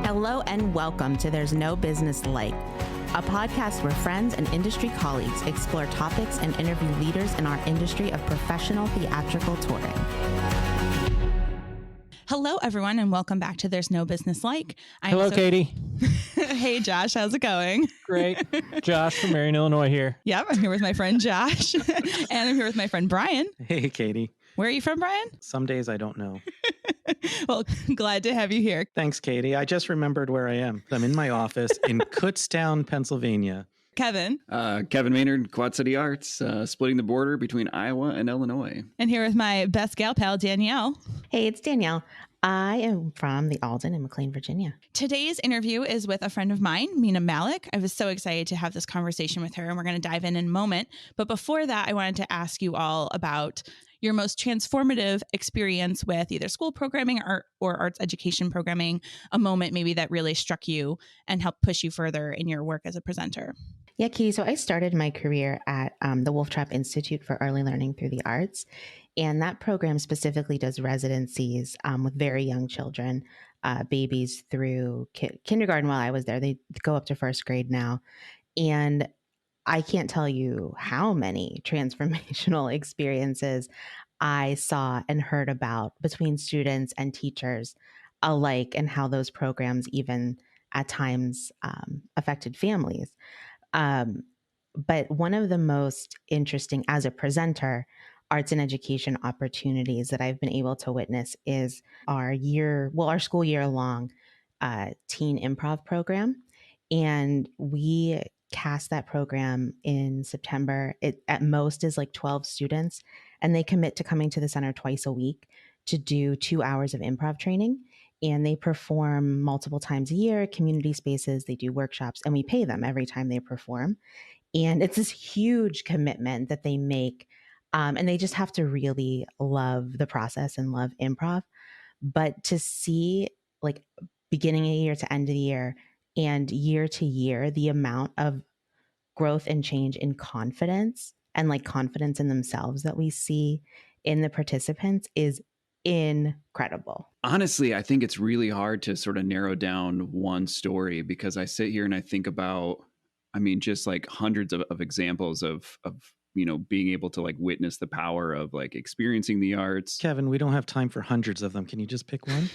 Hello and welcome to There's No Business Like, a podcast where friends and industry colleagues explore topics and interview leaders in our industry of professional theatrical touring. Hello, everyone, and welcome back to There's No Business Like. Hello, Katie. Hey, Josh. How's it going? Great. Josh from Marion, Illinois here. Yep, I'm here with my friend Josh, and I'm here with my friend Brian. Hey, Katie. Where are you from, Brian? Some days I don't know. Well, glad to have you here. Thanks, Katie. I just remembered where I am. I'm in my office in Kutztown, Pennsylvania. Kevin. Kevin Maynard, Quad City Arts, splitting the border between Iowa and Illinois. And here with my best gal pal, Danielle. Hey, it's Danielle. I am from the Alden in McLean, Virginia. Today's interview is with a friend of mine, Meena Malik. I was so excited to have this conversation with her, and we're going to dive in a moment. But before that, I wanted to ask you all about your most transformative experience with either school programming or arts education programming, a moment maybe that really struck you and helped push you further in your work as a presenter. Yeah, Katie. So I started my career at the Wolf Trap Institute for Early Learning Through the Arts. And that program specifically does residencies with very young children, babies through kindergarten while I was there. They go up to first grade now. And I can't tell you how many transformational experiences I saw and heard about between students and teachers alike, and how those programs even at times affected families. But one of the most interesting as a presenter arts and education opportunities that I've been able to witness is our school year long teen improv program. And we cast that program in September. It at most is like 12 students, and they commit to coming to the center twice a week to do 2 hours of improv training. And they perform multiple times a year, community spaces, they do workshops, and we pay them every time they perform. And it's this huge commitment that they make. And they just have to really love the process and love improv. But to see, like, beginning of the year to end of the year and year to year, the amount of growth and change in confidence and like confidence in themselves that we see in the participants is incredible. Honestly, I think it's really hard to sort of narrow down one story, because I sit here and I think about, just like hundreds of examples of being able to like witness the power of like experiencing the arts. Kevin, we don't have time for hundreds of them. Can you just pick one?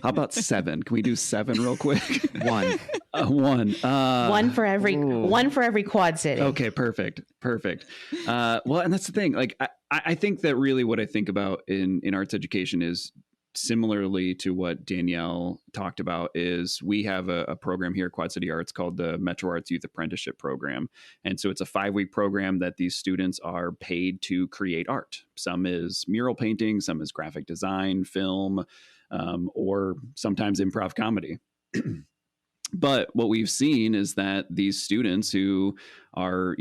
How about 7? Can we do 7 real quick? One. One for every quad city. Okay, perfect. Well, and that's the thing. Like, I think that really what I think about in arts education is similarly to what Danielle talked about. Is we have a program here at Quad City Arts called the Metro Arts Youth Apprenticeship Program. And so it's a 5-week program that these students are paid to create art. Some is mural painting, some is graphic design, film, or sometimes improv comedy. But what we've seen is that these students who are,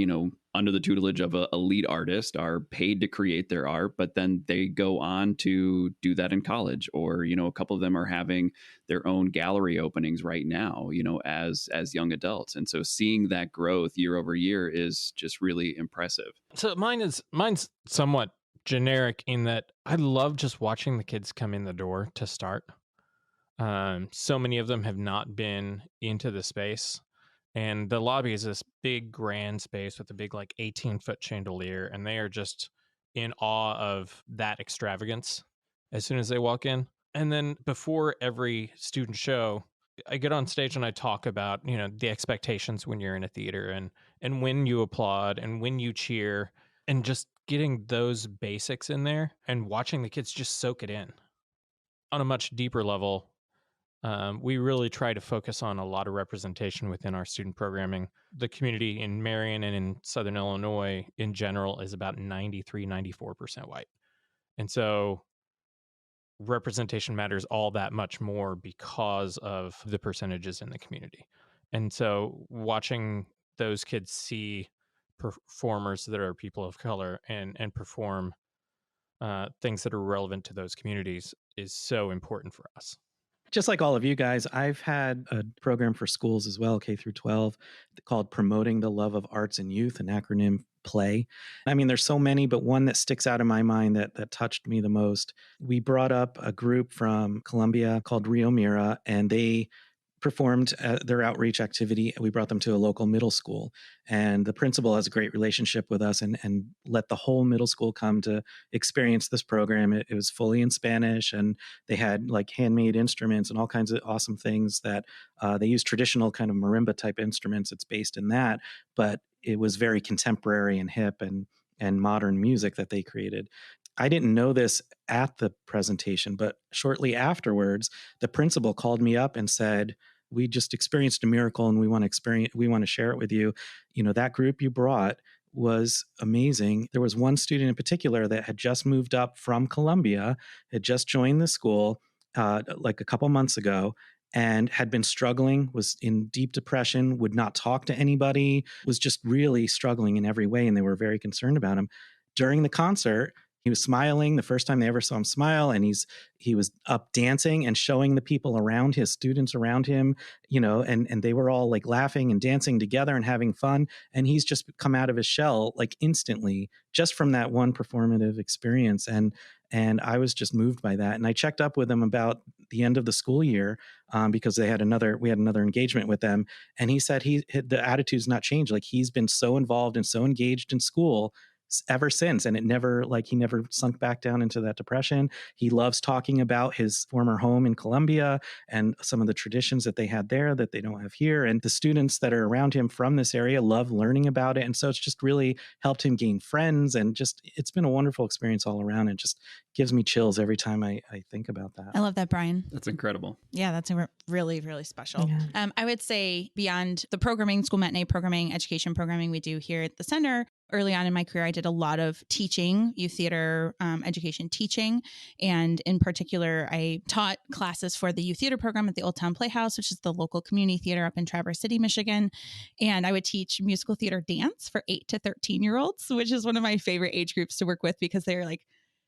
under the tutelage of a lead artist are paid to create their art, but then they go on to do that in college, or, a couple of them are having their own gallery openings right now, as young adults. And so seeing that growth year over year is just really impressive. So mine's somewhat generic in that I love just watching the kids come in the door to start. So many of them have not been into the space, and the lobby is this big grand space with a big like 18-foot chandelier, and they are just in awe of that extravagance as soon as they walk in. And then before every student show, I get on stage and I talk about, the expectations when you're in a theater, and when you applaud and when you cheer, and just getting those basics in there and watching the kids just soak it in on a much deeper level. We really try to focus on a lot of representation within our student programming. The community in Marion and in Southern Illinois in general is about 93-94% white. And so representation matters all that much more because of the percentages in the community. And so watching those kids see performers that are people of color and perform things that are relevant to those communities is so important for us. Just like all of you guys, I've had a program for schools as well, K through 12, called Promoting the Love of Arts in Youth, an acronym PLAY. I mean, there's so many, but one that sticks out in my mind that touched me the most. We brought up a group from Colombia called Rio Mira, and they performed their outreach activity. We brought them to a local middle school, and the principal has a great relationship with us and let the whole middle school come to experience this program. It was fully in Spanish, and they had like handmade instruments and all kinds of awesome things that they use traditional kind of marimba type instruments. It's based in that, but it was very contemporary and hip and modern music that they created. I didn't know this at the presentation, but shortly afterwards, the principal called me up and said, "We just experienced a miracle and we want to share it with you. You know, that group you brought was amazing. There was one student in particular that had just moved up from Colombia, had just joined the school like a couple months ago, and had been struggling, was in deep depression, would not talk to anybody, was just really struggling in every way. And they were very concerned about him. During the concert, he was smiling the first time they ever saw him smile, and he was up dancing and showing the people around, his students around him, you know, and they were all like laughing and dancing together and having fun. And he's just come out of his shell like instantly just from that one performative experience. And I was just moved by that. And I checked up with him about the end of the school year because we had another engagement with them. And he said the attitude's not changed. Like he's been so involved and so engaged in school ever since. And he never sunk back down into that depression. He loves talking about his former home in Colombia and some of the traditions that they had there that they don't have here. And the students that are around him from this area love learning about it. And so it's just really helped him gain friends, and just, it's been a wonderful experience all around. It just gives me chills every time I think about that. I love that, Brian. That's incredible. Yeah, that's really, really special. Yeah. I would say beyond the programming, school matinee programming, education programming we do here at the center, early on in my career, I did a lot of teaching, youth theater education teaching. And in particular, I taught classes for the youth theater program at the Old Town Playhouse, which is the local community theater up in Traverse City, Michigan. And I would teach musical theater dance for 8 to 13-year-olds, which is one of my favorite age groups to work with because they're like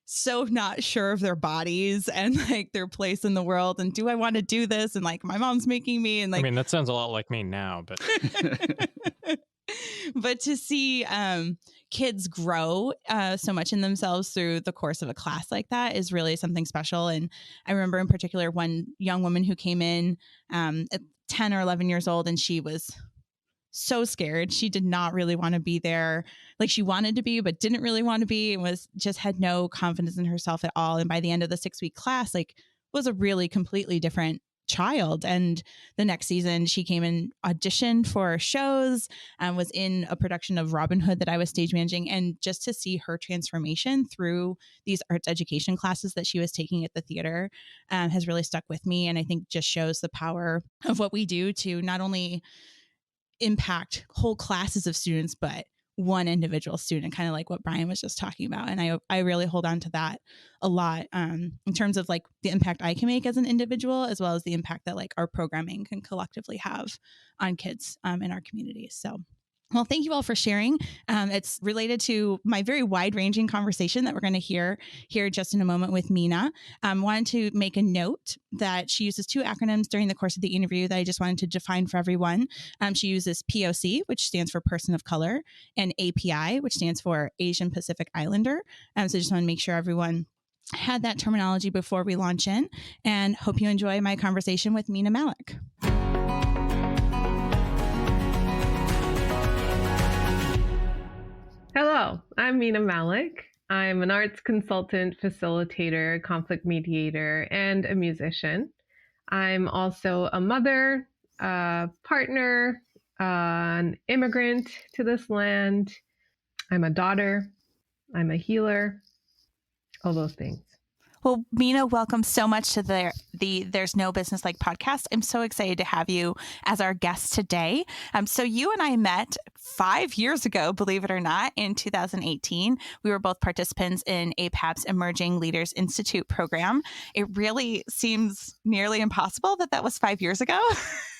so not sure of their bodies and like their place in the world. And do I want to do this? And like my mom's making me. And like, I mean, that sounds a lot like me now, but but to see kids grow so much in themselves through the course of a class like that is really something special. And I remember in particular one young woman who came in at 10 or 11 years old, and she was so scared. She did not really want to be there. Like she wanted to be, but didn't really want to be, and had no confidence in herself at all. And by the end of the 6-week class, like was a really completely different child. And the next season she came and auditioned for shows and was in a production of Robin Hood that I was stage managing. And just to see her transformation through these arts education classes that she was taking at the theater has really stuck with me. And I think just shows the power of what we do to not only impact whole classes of students, but one individual student, kind of like what Brian was just talking about. And I really hold on to that a lot in terms of like the impact I can make as an individual, as well as the impact that like our programming can collectively have on kids in our communities. So, well, thank you all for sharing. It's related to my very wide-ranging conversation that we're going to hear here just in a moment with Meena. Wanted to make a note that she uses 2 acronyms during the course of the interview that I just wanted to define for everyone. She uses POC, which stands for Person of Color, and API, which stands for Asian Pacific Islander. So I just want to make sure everyone had that terminology before we launch in, and hope you enjoy my conversation with Meena Malik. Hello, I'm Meena Malik. I'm an arts consultant, facilitator, conflict mediator, and a musician. I'm also a mother, a partner, an immigrant to this land. I'm a daughter. I'm a healer. All those things. Well, Meena, welcome so much to the There's No Business Like podcast. I'm so excited to have you as our guest today. So you and I met 5 years ago, believe it or not, in 2018. We were both participants in APAP's Emerging Leaders Institute program. It really seems nearly impossible that was 5 years ago.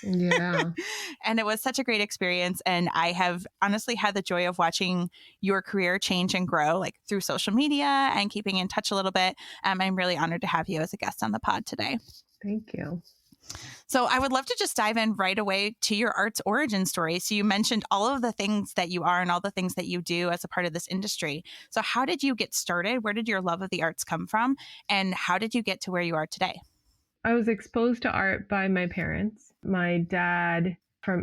Yeah. And it was such a great experience. And I have honestly had the joy of watching your career change and grow, like through social media and keeping in touch a little bit. I'm really honored to have you as a guest on the pod today. Thank you. So I would love to just dive in right away to your arts origin story. So you mentioned all of the things that you are and all the things that you do as a part of this industry. So how did you get started? Where did your love of the arts come from? And how did you get to where you are today? I was exposed to art by my parents. My dad,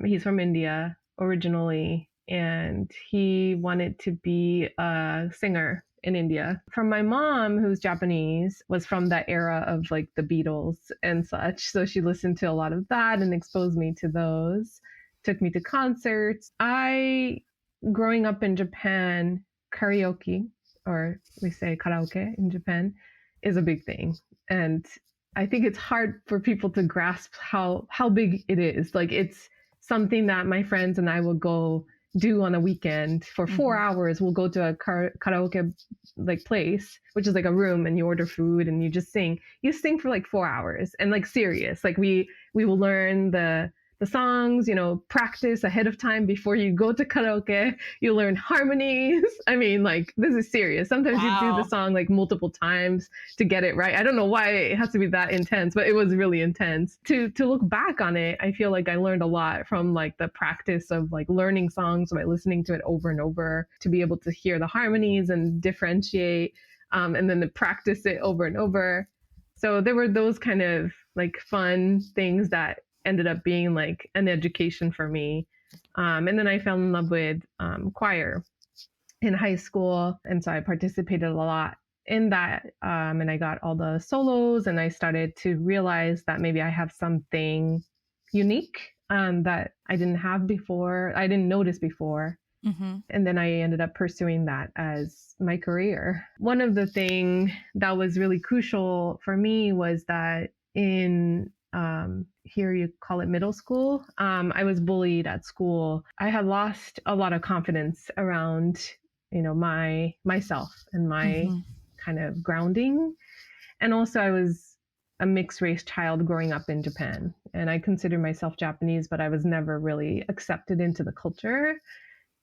he's from India originally, and he wanted to be a singer in India. From my mom, who's Japanese, was from that era of like the Beatles and such. So she listened to a lot of that and exposed me to those, took me to concerts. Growing up in Japan, karaoke, or we say karaoke in Japan, is a big thing. And I think it's hard for people to grasp how big it is. Like, it's something that my friends and I will go do on a weekend for 4 hours. We'll go to a karaoke like place, which is like a room, and you order food and you just sing. You sing for like 4 hours, and like serious. Like we will learn the songs, practice ahead of time before you go to karaoke. You learn harmonies. I mean, like, this is serious. Sometimes you do the song like multiple times to get it right. I don't know why it has to be that intense, but it was really intense. To look back on it, I feel like I learned a lot from like the practice of like learning songs by listening to it over and over, to be able to hear the harmonies and differentiate, and then to practice it over and over. So there were those kind of like fun things that ended up being like an education for me. And then I fell in love with choir in high school. And so I participated a lot in that. And I got all the solos, and I started to realize that maybe I have something unique that I didn't have before. I didn't notice before. And then I ended up pursuing that as my career. One of the things that was really crucial for me was that in here you call it middle school, I was bullied at school. I had lost a lot of confidence around, myself and my kind of grounding. And also I was a mixed race child growing up in Japan, and I consider myself Japanese, but I was never really accepted into the culture.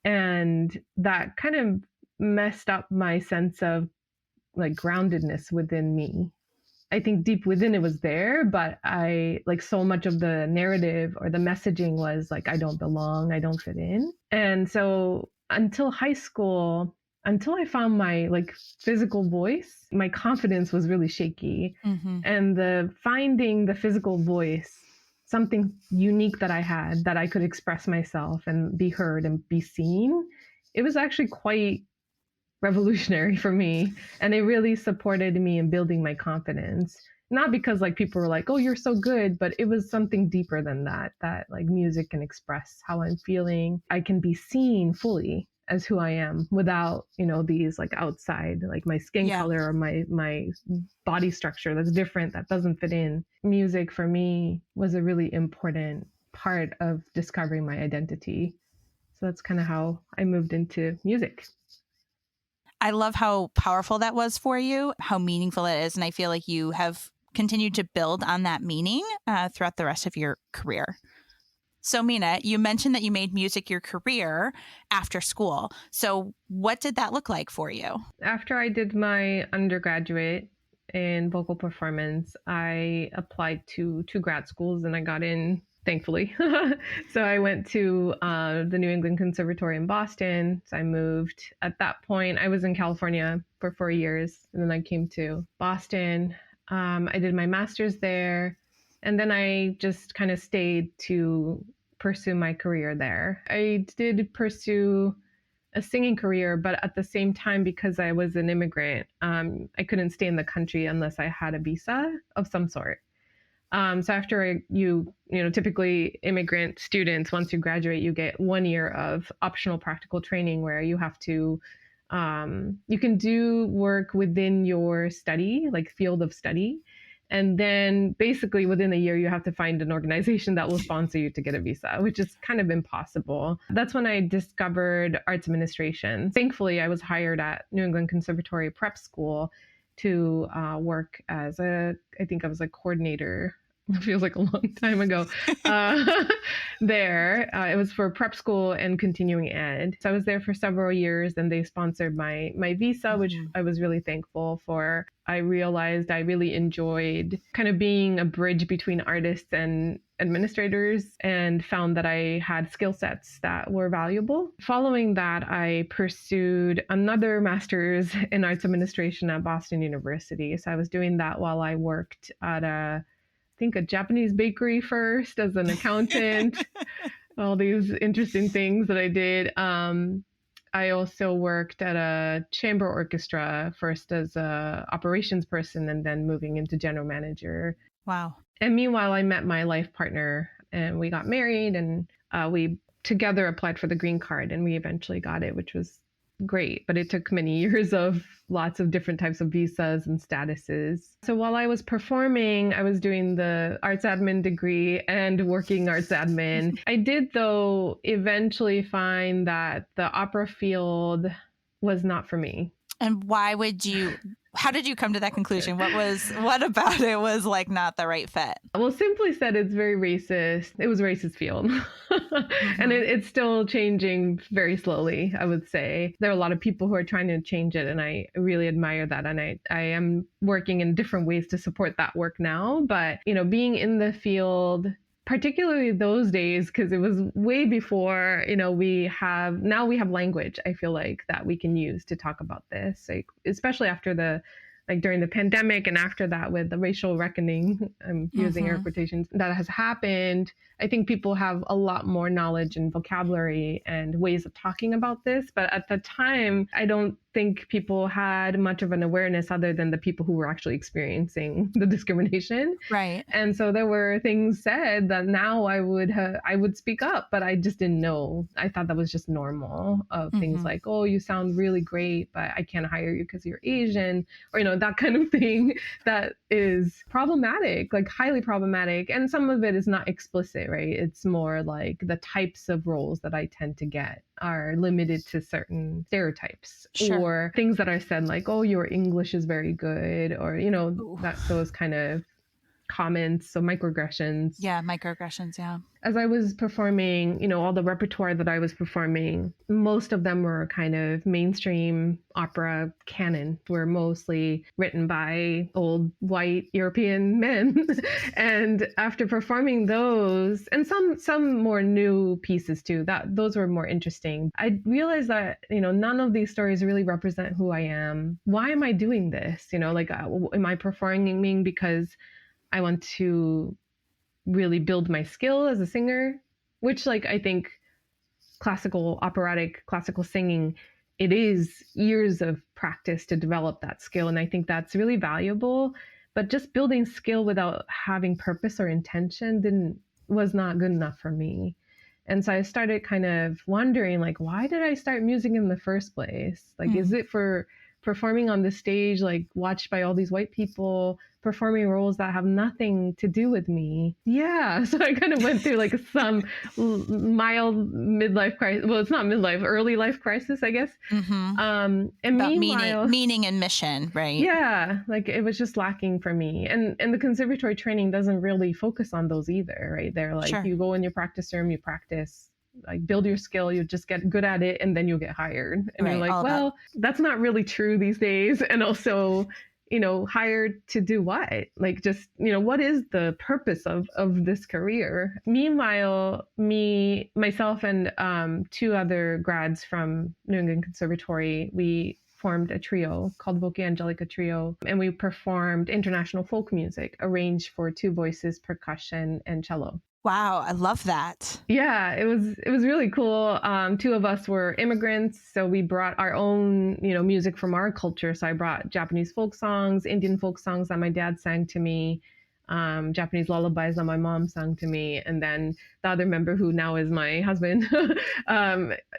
And that kind of messed up my sense of like groundedness within me. I think deep within it was there, but I like so much of the narrative or the messaging was like, I don't belong, I don't fit in. And so until high school, until I found my like physical voice, my confidence was really shaky. And finding the physical voice, something unique that I had, that I could express myself and be heard and be seen, it was actually quite revolutionary for me. And it really supported me in building my confidence. Not because like people were like, oh, you're so good, but it was something deeper than that like music can express how I'm feeling. I can be seen fully as who I am without, these like outside, like my skin color or my body structure that's different, that doesn't fit in. Music for me was a really important part of discovering my identity. So that's kind of how I moved into music. I love how powerful that was for you, how meaningful it is. And I feel like you have continued to build on that meaning throughout the rest of your career. So Meena, you mentioned that you made music your career after school. So what did that look like for you? After I did my undergraduate in vocal performance, I applied to 2 grad schools, and I got in, thankfully. So I went to the New England Conservatory in Boston. So I moved. At that point, I was in California for 4 years, and then I came to Boston. I did my master's there, and then I just kind of stayed to pursue my career there. I did pursue a singing career, but at the same time, because I was an immigrant, I couldn't stay in the country unless I had a visa of some sort. So after typically immigrant students, once you graduate, you get 1 year of optional practical training where you have to, you can do work within your study, like field of study. And then basically within a year, you have to find an organization that will sponsor you to get a visa, which is kind of impossible. That's when I discovered arts administration. Thankfully, I was hired at New England Conservatory Prep School to work as I think I was a coordinator It feels like a long time ago. There, it was for prep school and continuing ed. So I was there for several years, and they sponsored my visa, which I was really thankful for. I realized I really enjoyed kind of being a bridge between artists and administrators, and found that I had skill sets that were valuable. Following that, I pursued another master's in arts administration at Boston University. So I was doing that while I worked at I think a Japanese bakery first as an accountant. All these interesting things that I did. I also worked at a chamber orchestra first as a operations person, and then moving into general manager. Wow. And meanwhile, I met my life partner, and we got married, and we together applied for the green card, and we eventually got it, which was great. But it took many years of lots of different types of visas and statuses. So while I was performing, I was doing the arts admin degree and working arts admin. I did, though, eventually find that the opera field was not for me. And how did you come to that conclusion? What about it was like not the right fit? Well, simply said, it's very racist. It was a racist field. And it's still changing very slowly, I would say. There are a lot of people who are trying to change it, and I really admire that. And I am working in different ways to support that work now. But, being in the field, particularly those days, because it was way before, we have language, I feel like, that we can use to talk about this, like, especially after during the pandemic, and after that with the racial reckoning, I'm using air quotations, that has happened. I think people have a lot more knowledge and vocabulary and ways of talking about this. But at the time, I don't think people had much of an awareness other than the people who were actually experiencing the discrimination. Right. And so there were things said that now I would speak up, but I just didn't know. I thought that was just normal, of things like, oh, you sound really great, but I can't hire you because you're Asian, or, that kind of thing that is problematic, like highly problematic. And some of it is not explicit, right? It's more like the types of roles that I tend to get are limited to certain stereotypes. Sure. Or things that are said like, oh, your English is very good, or, those kind of comments. So microaggressions. Yeah, microaggressions, yeah. As I was performing, all the repertoire that I was performing, most of them were kind of mainstream opera canon, were mostly written by old white European men. And after performing those, and some more new pieces too, those were more interesting, I realized that, none of these stories really represent who I am. Why am I doing this? Am I performing because I want to really build my skill as a singer, which, I think classical singing, it is years of practice to develop that skill. And I think that's really valuable. But just building skill without having purpose or intention was not good enough for me. And so I started kind of wondering, why did I start music in the first place? Is it for performing on the stage, watched by all these white people, performing roles that have nothing to do with me? Yeah. So I kind of went through some mild midlife crisis. Well, it's not midlife, early life crisis, I guess. And about meanwhile, meaning and mission, right? Yeah. It was just lacking for me. And the conservatory training doesn't really focus on those either, right? They're Sure. You go in your practice room, you practice, build your skill, you just get good at it, and then you'll get hired. And Right, you're well, that's not really true these days. And also, hired to do what? What is the purpose of this career? Meanwhile, myself and two other grads from New England Conservatory, we formed a trio called Voce Angelica Trio, and we performed international folk music arranged for two voices, percussion, and cello. Wow, I love that. Yeah, it was really cool. Two of us were immigrants, so we brought our own, music from our culture. So I brought Japanese folk songs, Indian folk songs that my dad sang to me, Japanese lullabies that my mom sang to me. And then the other member, who now is my husband,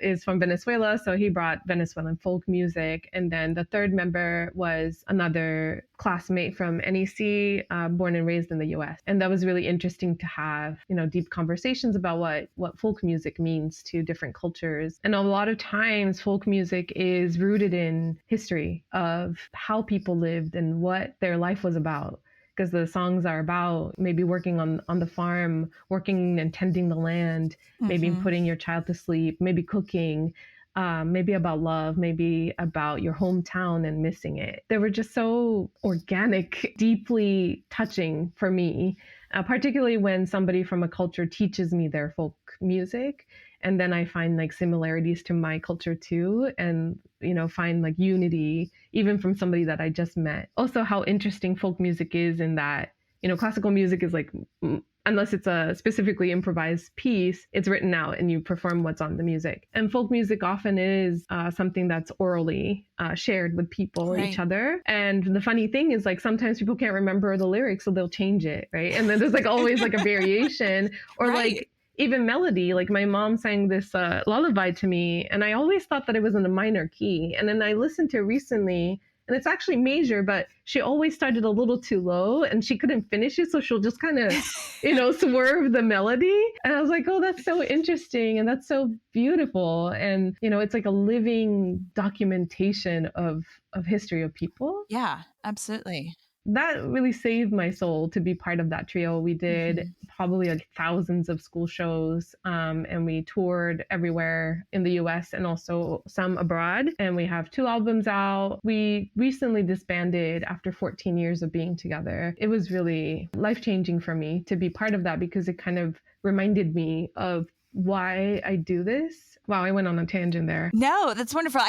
is from Venezuela. So he brought Venezuelan folk music. And then the third member was another classmate from NEC, born and raised in the US. And that was really interesting to have, deep conversations about what folk music means to different cultures. And a lot of times folk music is rooted in history of how people lived and what their life was about. because the songs are about maybe working on the farm, working and tending the land, maybe putting your child to sleep, maybe cooking, maybe about love, maybe about your hometown and missing it. They were just so organic, deeply touching for me, particularly when somebody from a culture teaches me their folk music. And then I find like similarities to my culture too, and find like unity even from somebody that I just met. Also, how interesting folk music is in that classical music is like, unless it's a specifically improvised piece, it's written out and you perform what's on the music. And folk music often is something that's orally shared with people, each other. And the funny thing is, like, sometimes people can't remember the lyrics, so they'll change it, right? And then there's like always like a variation, or like even melody. Like my mom sang this lullaby to me, and I always thought that it was in a minor key. And then I listened to it recently, and it's actually major, but she always started a little too low and she couldn't finish it. So she'll just kind of, swerve the melody. And I was like, oh, that's so interesting. And that's so beautiful. And, it's like a living documentation of history of people. Yeah, absolutely. That really saved my soul to be part of that trio. We did probably like thousands of school shows, and we toured everywhere in the US and also some abroad. And we have 2 albums out. We recently disbanded after 14 years of being together. It was really life-changing for me to be part of that, because it kind of reminded me of why I do this. Wow, I went on a tangent there. No, that's wonderful.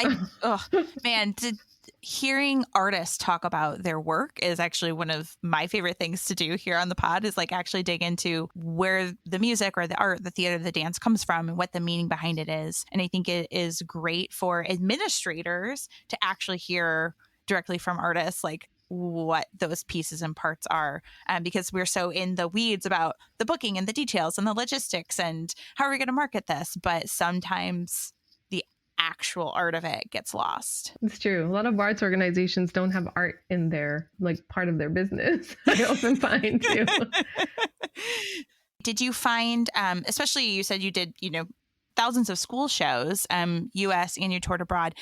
Hearing artists talk about their work is actually one of my favorite things to do here on the pod, is like actually dig into where the music or the art, the theater, the dance comes from and what the meaning behind it is. And I think it is great for administrators to actually hear directly from artists, like what those pieces and parts are, because we're so in the weeds about the booking and the details and the logistics and how are we going to market this. But sometimes the actual art of it gets lost. It's true. A lot of arts organizations don't have art in their part of their business. I often find too. Did you find, especially you said you did, thousands of school shows, US, and you toured abroad.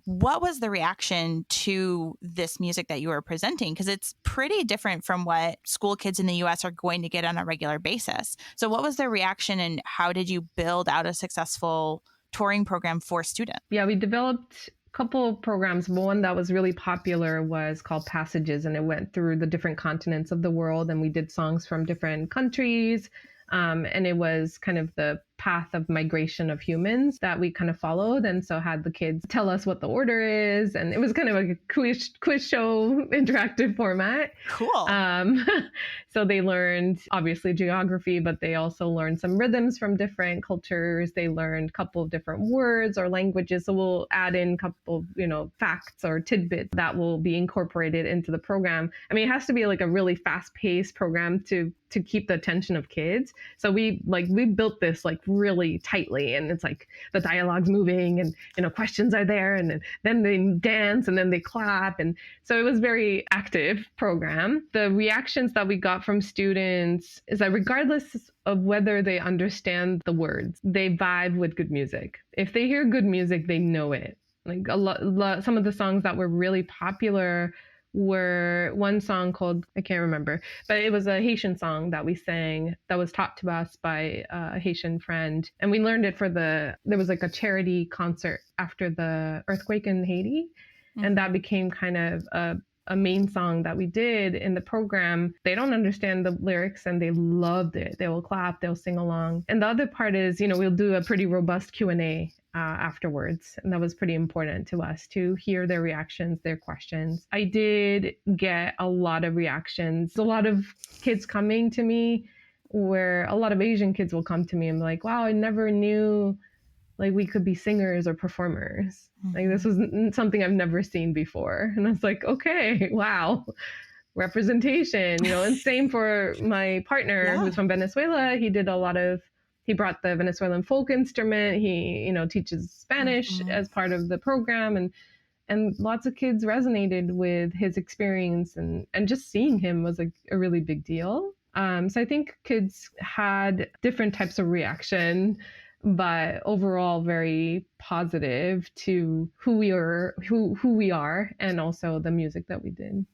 What was the reaction to this music that you were presenting? Because it's pretty different from what school kids in the US are going to get on a regular basis. So what was the reaction, and how did you build out a successful touring program for students? Yeah, we developed a couple of programs. One that was really popular was called Passages, and it went through the different continents of the world, and we did songs from different countries. And it was kind of the path of migration of humans that we kind of followed, and so had the kids tell us what the order is, and it was kind of like a quiz show interactive format. Cool. So they learned obviously geography, but they also learned some rhythms from different cultures. They learned a couple of different words or languages. So we'll add in a couple of facts or tidbits that will be incorporated into the program. I mean, it has to be like a really fast-paced program to keep the attention of kids. So we built this like really tightly, and it's like the dialogue's moving, and questions are there, and then they dance, and then they clap, and so it was very active program. The reactions that we got from students is that regardless of whether they understand the words, they vibe with good music. If they hear good music, they know it. Like some of the songs that were really popular were one song called, I can't remember, but it was a Haitian song that we sang that was taught to us by a Haitian friend. And we learned it there was like a charity concert after the earthquake in Haiti. Mm-hmm. And that became kind of a main song that we did in the program. They don't understand the lyrics and they loved it. They will clap, they'll sing along. And the other part is, we'll do a pretty robust Q&A afterwards. And that was pretty important to us to hear their reactions, their questions. I did get a lot of reactions. A lot of kids coming to me, where a lot of Asian kids will come to me and be like, wow, I never knew we could be singers or performers. Mm-hmm. This was something I've never seen before. And I was like, okay, wow. Representation, and same for my partner who's from Venezuela. He brought the Venezuelan folk instrument. He, teaches Spanish as part of the program. And lots of kids resonated with his experience, and just seeing him was a really big deal. So I think kids had different types of reaction, but overall very positive to who we are and also the music that we did.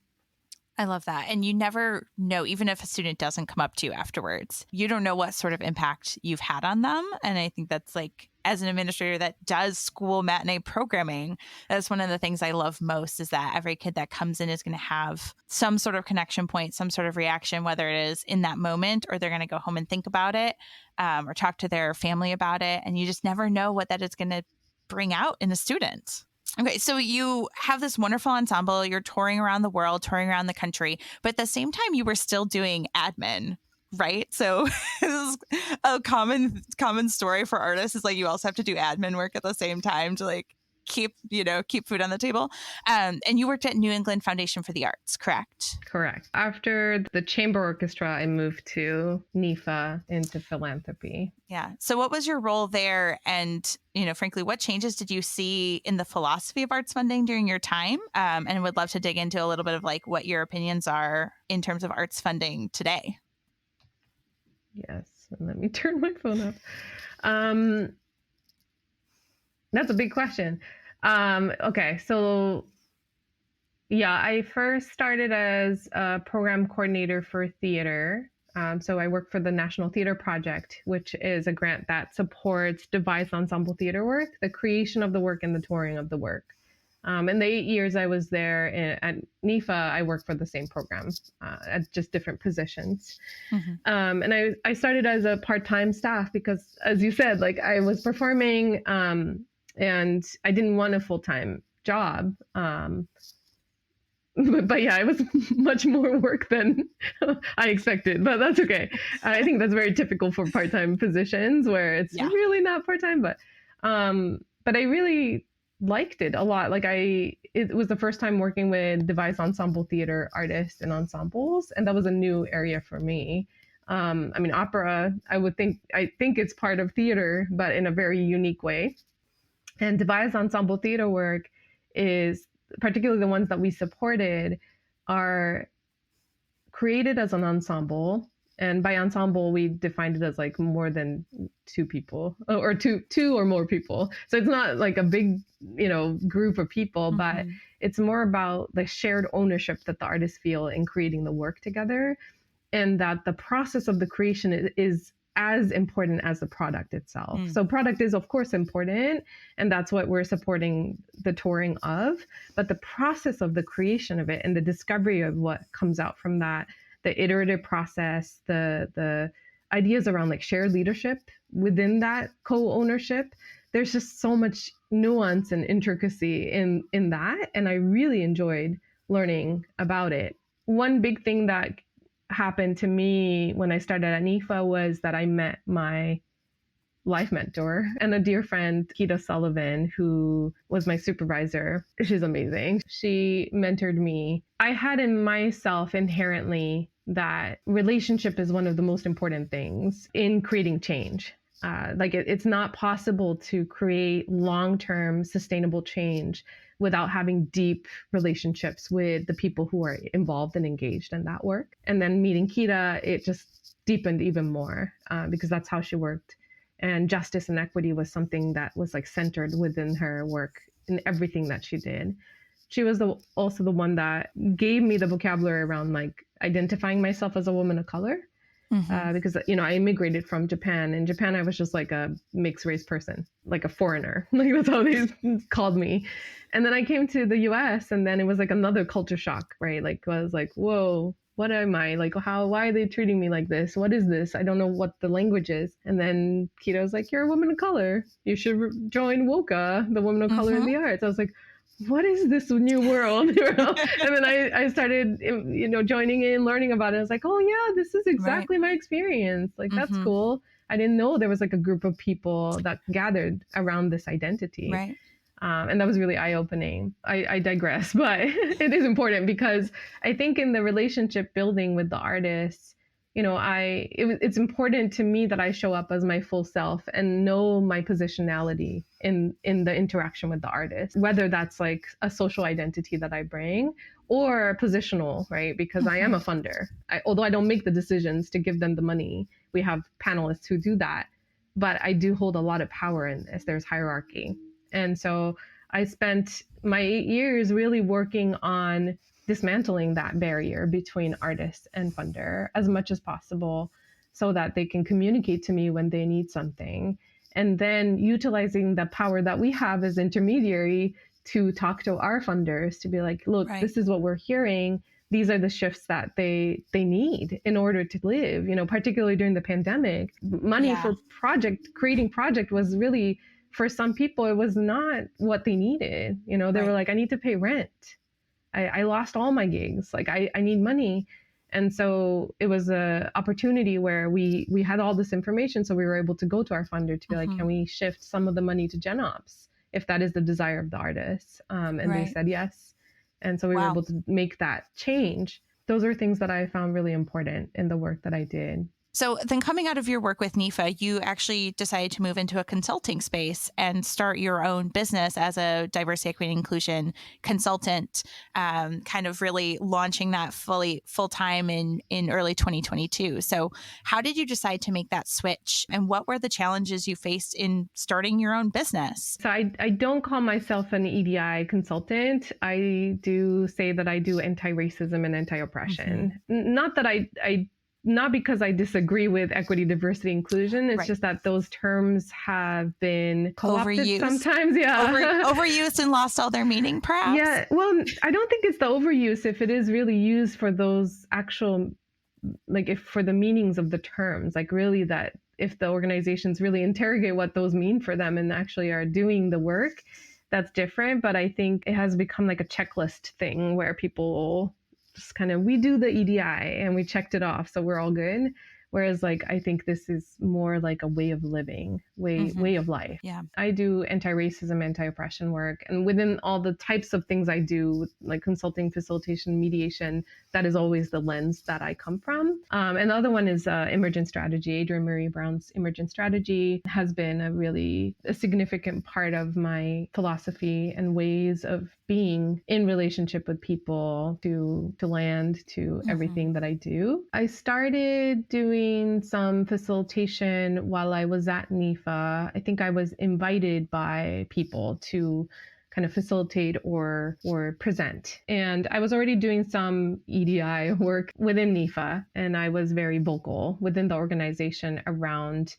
I love that. And you never know, even if a student doesn't come up to you afterwards, you don't know what sort of impact you've had on them. And I think that's like, as an administrator that does school matinee programming, that's one of the things I love most, is that every kid that comes in is going to have some sort of connection point, some sort of reaction, whether it is in that moment or they're going to go home and think about it, or talk to their family about it. And you just never know what that is going to bring out in a student. Okay, so you have this wonderful ensemble. You're touring around the world, touring around the country, but at the same time, you were still doing admin, right? So this is a common story for artists, is like you also have to do admin work at the same time to like keep food on the table. And you worked at New England Foundation for the Arts, correct? Correct. After the chamber orchestra, I moved to NEFA into philanthropy. Yeah. So what was your role there? And, frankly, what changes did you see in the philosophy of arts funding during your time? And would love to dig into a little bit of like what your opinions are in terms of arts funding today. Yes. And let me turn my phone up. That's a big question. Okay. So yeah, I first started as a program coordinator for theater. So I work for the National Theater Project, which is a grant that supports devised ensemble theater work, the creation of the work and the touring of the work. In the 8 years I was there at NEFA, I worked for the same program at just different positions. Mm-hmm. And I started as a part-time staff because, as you said, like I was performing and I didn't want a full-time job. But yeah, it was much more work than I expected, but that's okay. I think that's very typical for part-time positions where it's really not part-time, but I really liked it a lot. Like it was the first time working with devised ensemble theater artists and ensembles, and that was a new area for me. Opera, I think it's part of theater, but in a very unique way. And devised ensemble theater work is, particularly the ones that we supported, are created as an ensemble. And by ensemble, we defined it as like more than two people or two or more people. So it's not like a big, group of people, mm-hmm. but it's more about the shared ownership that the artists feel in creating the work together. And that the process of the creation is as important as the product itself. So product is of course important, and that's what we're supporting the touring of, but the process of the creation of it and the discovery of what comes out from that, the iterative process, the ideas around like shared leadership within that co-ownership, there's just so much nuance and intricacy in that, and I really enjoyed learning about it. One big thing that happened to me when I started at NEFA was that I met my life mentor and a dear friend, Keita Sullivan, who was my supervisor. She's amazing. She mentored me. I had in myself inherently that relationship is one of the most important things in creating change. It's not possible to create long-term sustainable change without having deep relationships with the people who are involved and engaged in that work. And then meeting Keita, it just deepened even more because that's how she worked. And justice and equity was something that was like centered within her work in everything that she did. She was also the one that gave me the vocabulary around like identifying myself as a woman of color. Mm-hmm. Because, I immigrated from Japan. In Japan, I was just like a mixed race person, like a foreigner. Like that's how they called me. And then I came to the US, and then it was like another culture shock, right? Like I was like, whoa, what am I? Like, why are they treating me like this? What is this? I don't know what the language is. And then Keita was like, you're a woman of color. You should join WOCA, the Women of Color in the Arts. I was like, what is this new world? And then I started, joining in, learning about it. I was like, oh yeah, this is exactly my experience. Like, that's cool. I didn't know there was like a group of people that gathered around this identity. Right. And that was really eye-opening. I digress, but it is important because I think in the relationship building with the artists, it's important to me that I show up as my full self and know my positionality in the interaction with the artist, whether that's like a social identity that I bring or positional, right? Because I am a funder. Although I don't make the decisions to give them the money, we have panelists who do that, but I do hold a lot of power in this. There's hierarchy. And so I spent my 8 years really working on dismantling that barrier between artist and funder as much as possible so that they can communicate to me when they need something. And then utilizing the power that we have as intermediary to talk to our funders to be like, look, this is what we're hearing. These are the shifts that they need in order to live, particularly during the pandemic. Money for creating project was really, for some people, it was not what they needed. They were like, I need to pay rent. I lost all my gigs. Like I need money. And so it was an opportunity where we had all this information. So we were able to go to our funder to be like, can we shift some of the money to Gen Ops if that is the desire of the artist? And they said yes. And so we were able to make that change. Those are things that I found really important in the work that I did. So then coming out of your work with NEFA, you actually decided to move into a consulting space and start your own business as a diversity, equity, and inclusion consultant, kind of really launching that full-time in early 2022. So how did you decide to make that switch? And what were the challenges you faced in starting your own business? So I don't call myself an EDI consultant. I do say that I do anti-racism and anti-oppression. Not that not because I disagree with equity, diversity, inclusion. It's just that those terms have been co-opted sometimes. Yeah. Overused and lost all their meaning, perhaps? Yeah. Well, I don't think it's the overuse if it is really used for those actual, if for the meanings of the terms, really that if the organizations really interrogate what those mean for them and actually are doing the work, that's different. But I think it has become like a checklist thing where people just we do the EDI and we checked it off, so we're all good. Whereas I think this is more like a way of living, way of life. Yeah. I do anti-racism, anti-oppression work. And within all the types of things I do, like consulting, facilitation, mediation, that is always the lens that I come from. And the other one is emergent strategy. Adrienne Maree Brown's emergent strategy has been a significant part of my philosophy and ways of being in relationship with people, to land, to everything that I do. I started doing some facilitation while I was at NEFA. I think I was invited by people to kind of facilitate or present. And I was already doing some EDI work within NEFA, and I was very vocal within the organization around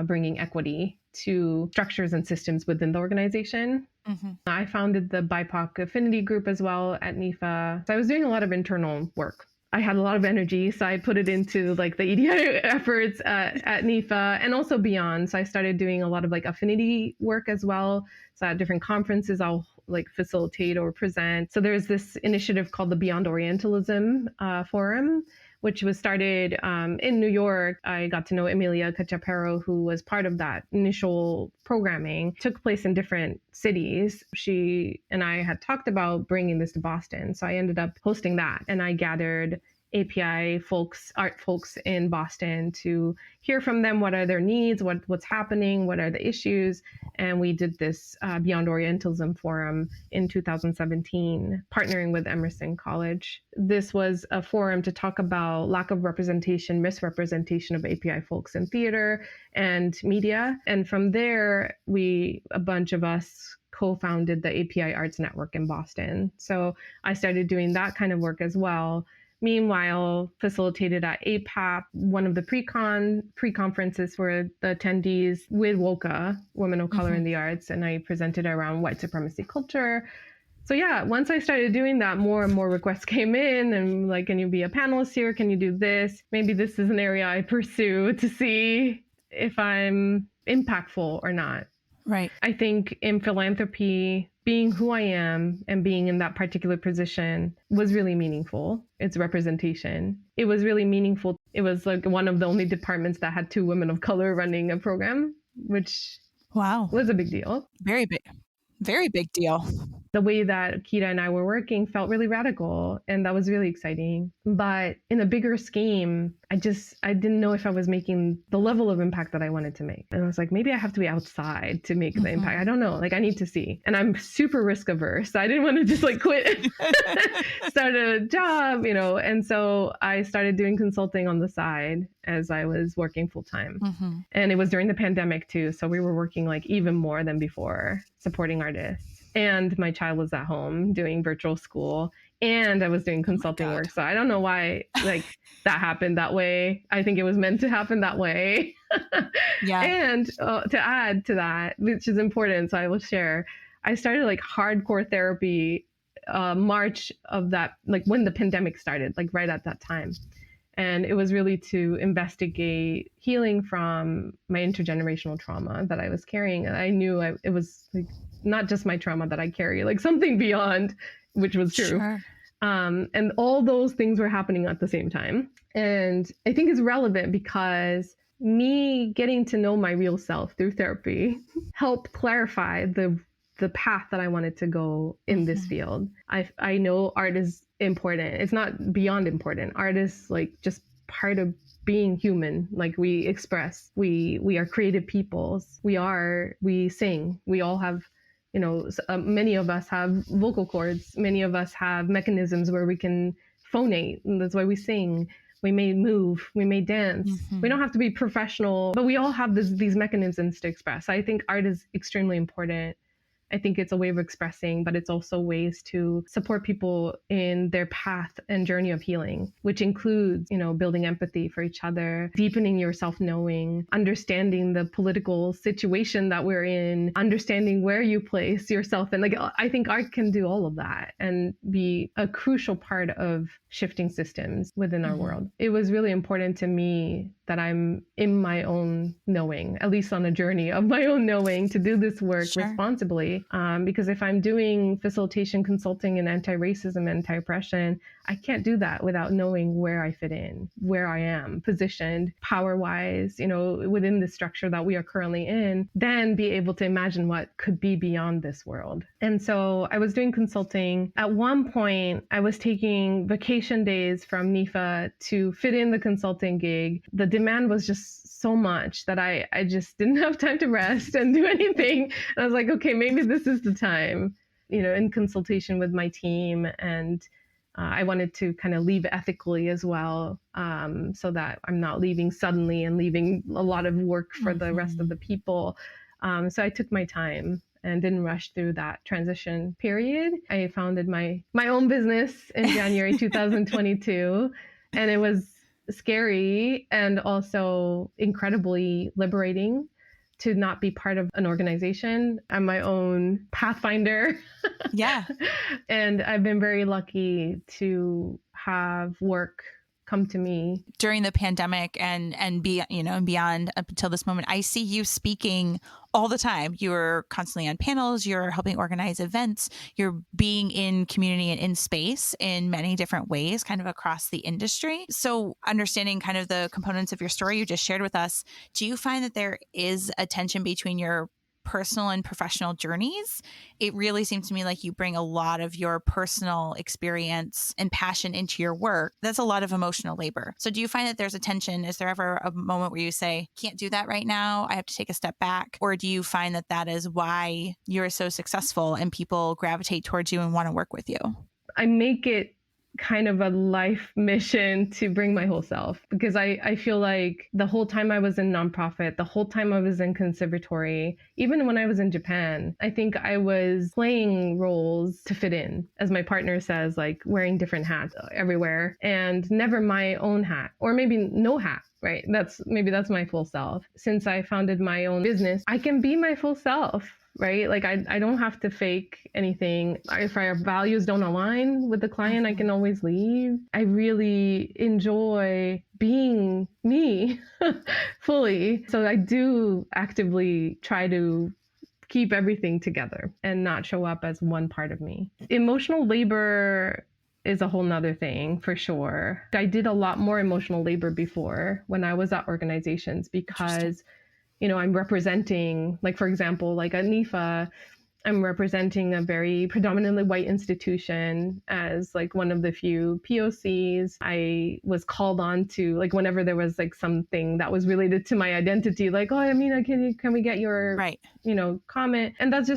bringing equity to structures and systems within the organization. I founded the BIPOC affinity group as well at NEFA. So I was doing a lot of internal work. I had a lot of energy, so I put it into the EDI efforts at NEFA and also beyond. So I started doing a lot of affinity work as well. So at different conferences, I'll facilitate or present. So there's this initiative called the Beyond Orientalism Forum, which was started in New York. I got to know Emilia Cachapero, who was part of that initial programming. It took place in different cities. She and I had talked about bringing this to Boston. So I ended up hosting that. And I gathered API folks, art folks in Boston to hear from them. What are their needs? What's happening? What are the issues? And we did this Beyond Orientalism Forum in 2017, partnering with Emerson College. This was a forum to talk about lack of representation, misrepresentation of API folks in theater and media. And from there, a bunch of us co-founded the API Arts Network in Boston. So I started doing that kind of work as well. Meanwhile, facilitated at APAP, one of the pre-conferences for the attendees with WOCA, Women of Color in the Arts, and I presented around white supremacy culture. So yeah, once I started doing that, more and more requests came in and can you be a panelist here? Can you do this? Maybe this is an area I pursue to see if I'm impactful or not. Right. I think in philanthropy, being who I am and being in that particular position was really meaningful. It's representation. It was really meaningful. It was one of the only departments that had 2 women of color running a program, which was a big deal. Very big. Very big deal. The way that Kita and I were working felt really radical, and that was really exciting. But in a bigger scheme, I didn't know if I was making the level of impact that I wanted to make. And I was like, maybe I have to be outside to make the impact. I don't know. I need to see. And I'm super risk averse. So I didn't want to just quit, start a job, And so I started doing consulting on the side as I was working full time. And it was during the pandemic too. So we were working even more than before, supporting artists. And my child was at home doing virtual school. and I was doing consulting work. So I don't know why like that happened that way. I think it was meant to happen that way. Yeah. And to add to that, which is important, so I will share, I started like hardcore therapy March of that, like when the pandemic started, like right at that time. And it was really to investigate healing from my intergenerational trauma that I was carrying. And I knew it was like not just my trauma that I carry, like something beyond, which was true. Sure. And all those things were happening at the same time. And I think it's relevant because me getting to know my real self through therapy helped clarify the path that I wanted to go in this field. I know art is important. It's not beyond important. Art is like just part of being human. Like we express, we are creative peoples. We sing. We all have, you know, many of us have vocal cords. Many of us have mechanisms where we can phonate. And that's why we sing. We may move, we may dance. We don't have to be professional, but we all have these mechanisms to express. I think art is extremely important. I think it's a way of expressing, but it's also ways to support people in their path and journey of healing, which includes, you know, building empathy for each other, deepening your self-knowing, understanding the political situation that we're in, understanding where you place yourself. And like, I think art can do all of that and be a crucial part of shifting systems within our world. It was really important to me that I'm in my own knowing, at least on a journey of my own knowing, to do this work responsibly. Because if I'm doing facilitation, consulting, and anti-racism, anti-oppression, I can't do that without knowing where I fit in, where I am positioned power-wise, you know, within the structure that we are currently in, then be able to imagine what could be beyond this world. And so I was doing consulting. At one point, I was taking vacation days from NIFA to fit in the consulting gig. The demand was just so much that I just didn't have time to rest and do anything. And I was like, okay, maybe this is the time, you know, in consultation with my team. And I wanted to kind of leave ethically as well, so that I'm not leaving suddenly and leaving a lot of work for the rest of the people. So I took my time and didn't rush through that transition period. I founded my own business in January 2022, and it was scary and also incredibly liberating to not be part of an organization. I'm my own pathfinder. Yeah. And I've been very lucky to have work come to me during the pandemic and be, you know, and beyond up until this moment. I see you speaking all the time. You're constantly on panels, you're helping organize events, you're being in community and in space in many different ways, kind of across the industry. So understanding kind of the components of your story you just shared with us, do you find that there is a tension between your personal and professional journeys? It really seems to me like you bring a lot of your personal experience and passion into your work. That's a lot of emotional labor. So do you find that there's a tension? Is there ever a moment where you say, can't do that right now, I have to take a step back? Or do you find that that is why you're so successful and people gravitate towards you and want to work with you? I make it kind of a life mission to bring my whole self, because I feel like the whole time I was in nonprofit, the whole time I was in conservatory, even when I was in Japan, I think I was playing roles to fit in, as my partner says, like wearing different hats everywhere and never my own hat, or maybe no hat. Right. That's my full self. Since I founded my own business, I can be my full self. Right. Like I don't have to fake anything. If our values don't align with the client, I can always leave. I really enjoy being me fully. So I do actively try to keep everything together and not show up as one part of me. Emotional labor is a whole nother thing for sure. I did a lot more emotional labor before when I was at organizations because, you know, I'm representing, like, for example, like at NIFA, I'm representing a very predominantly white institution as like one of the few POCs. I was called on to, like, whenever there was like something that was related to my identity, like, oh, Meena, can we get your, you know, comment? And that's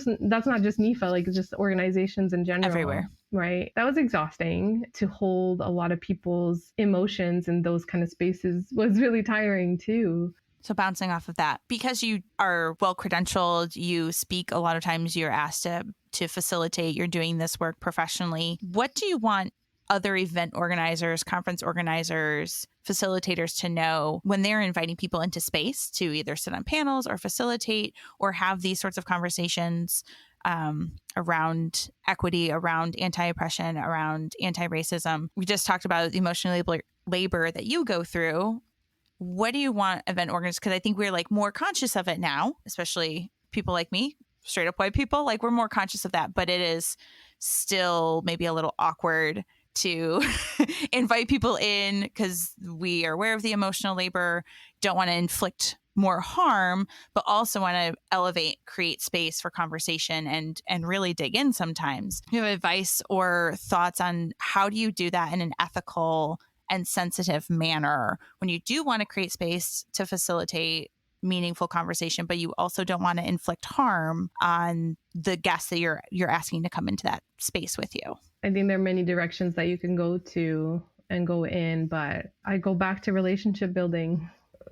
not just NIFA, like just organizations in general. Everywhere. Right. That was exhausting. To hold a lot of people's emotions in those kind of spaces was really tiring too. So bouncing off of that, because you are well credentialed, you speak a lot of times, you're asked to to facilitate. You're doing this work professionally. What do you want other event organizers, conference organizers, facilitators to know when they're inviting people into space to either sit on panels or facilitate or have these sorts of conversations around equity, around anti-oppression, around anti-racism? We just talked about the emotional labor that you go through. What do you want event organizers? Because I think we're like more conscious of it now, especially people like me, straight up white people. Like we're more conscious of that, but it is still maybe a little awkward to invite people in because we are aware of the emotional labor, don't want to inflict more harm, but also want to elevate, create space for conversation and really dig in sometimes. Do you have advice or thoughts on how do you do that in an ethical and sensitive manner when you do want to create space to facilitate meaningful conversation, but you also don't want to inflict harm on the guests that you're asking to come into that space with you? I think there are many directions that you can go to and go in, but I go back to relationship building.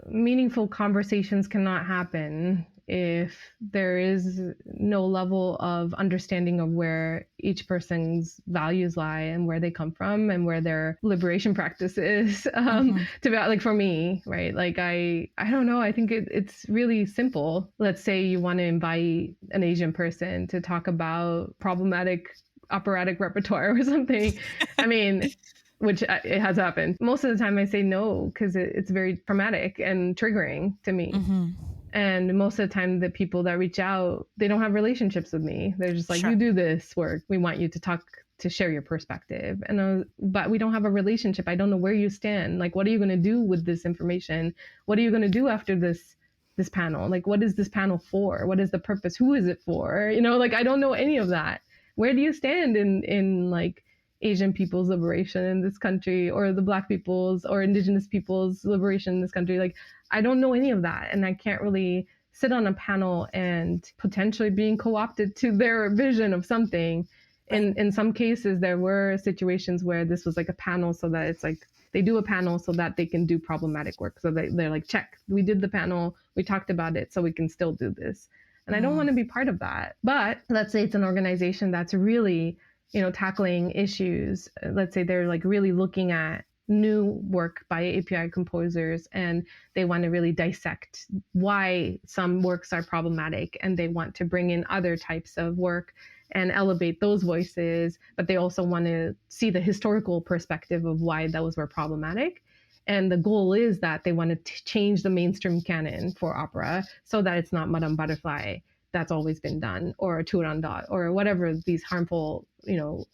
Meaningful conversations cannot happen if there is no level of understanding of where each person's values lie and where they come from and where their liberation practice is. To be like for me, right? Like I don't know. I think it's really simple. Let's say you want to invite an Asian person to talk about problematic operatic repertoire or something. I mean, which it has happened. Most of the time I say no because it's very traumatic and triggering to me. And most of the time the people that reach out, they don't have relationships with me. They're just like, You do this work. We want you to talk, to share your perspective. And but we don't have a relationship. I don't know where you stand. Like, what are you going to do with this information? What are you going to do after this panel? Like, what is this panel for? What is the purpose? Who is it for? Like, I don't know any of that. Where do you stand in like Asian people's liberation in this country, or the Black people's or Indigenous people's liberation in this country? Like, I don't know any of that. And I can't really sit on a panel and potentially being co-opted to their vision of something. In some cases, there were situations where this was like a panel so that it's like they do a panel so that they can do problematic work. So they're like, check, we did the panel, we talked about it, so we can still do this. And I don't want to be part of that. But let's say it's an organization that's really, tackling issues. Let's say they're like really looking at new work by API composers and they want to really dissect why some works are problematic and they want to bring in other types of work and elevate those voices, but they also want to see the historical perspective of why those were problematic. And the goal is that they want to change the mainstream canon for opera so that it's not Madame Butterfly that's always been done, or Turandot, or whatever these harmful,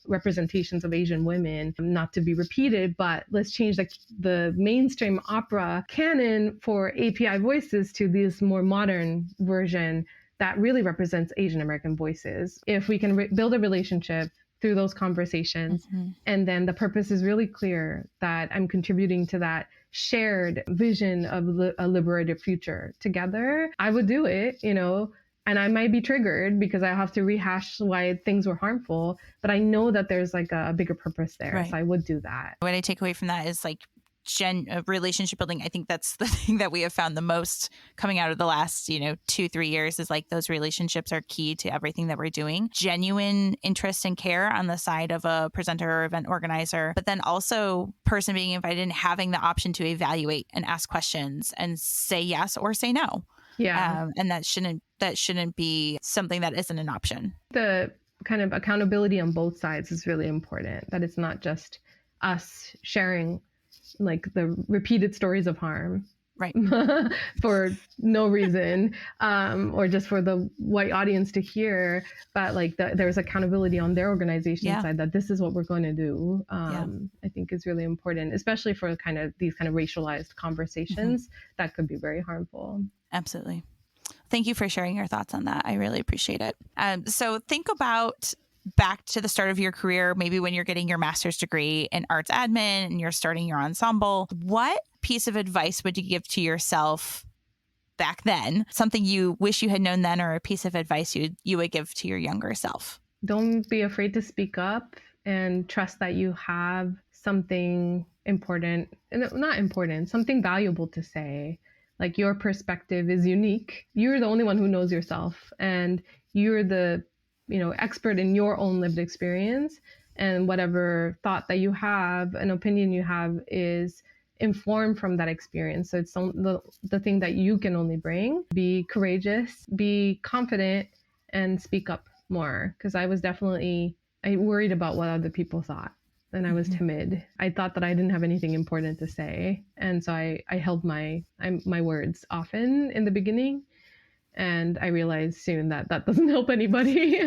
representations of Asian women, not to be repeated, but let's change the mainstream opera canon for API voices to this more modern version that really represents Asian American voices. If we can build a relationship through those conversations, and then the purpose is really clear that I'm contributing to that shared vision of a liberated future together, I would do it, and I might be triggered because I have to rehash why things were harmful, but I know that there's like a bigger purpose there. Right. So I would do that. What I take away from that is like relationship building. I think that's the thing that we have found the most coming out of the last, 2-3 years is like those relationships are key to everything that we're doing. Genuine interest and care on the side of a presenter or event organizer, but then also person being invited and having the option to evaluate and ask questions and say yes or say no. Yeah. And that shouldn't be something that isn't an option. The kind of accountability on both sides is really important, that it's not just us sharing like the repeated stories of harm, right, for no reason, or just for the white audience to hear, but like there's accountability on their organization side that this is what we're going to do. I think is really important, especially for these kind of racialized conversations that could be very harmful. Absolutely. Thank you for sharing your thoughts on that. I really appreciate it. So think about back to the start of your career, maybe when you're getting your master's degree in arts admin and you're starting your ensemble. What piece of advice would you give to yourself back then? Something you wish you had known then, or a piece of advice you would give to your younger self? Don't be afraid to speak up and trust that you have something important, not important, something valuable to say. Like, your perspective is unique. You're the only one who knows yourself, and you're the expert in your own lived experience, and whatever thought that you have, an opinion you have, is informed from that experience. So it's the thing that you can only bring. Be courageous, be confident, and speak up more. Because I worried about what other people thought, and I was timid. I thought that I didn't have anything important to say, and so I held my words often in the beginning. And I realized soon that doesn't help anybody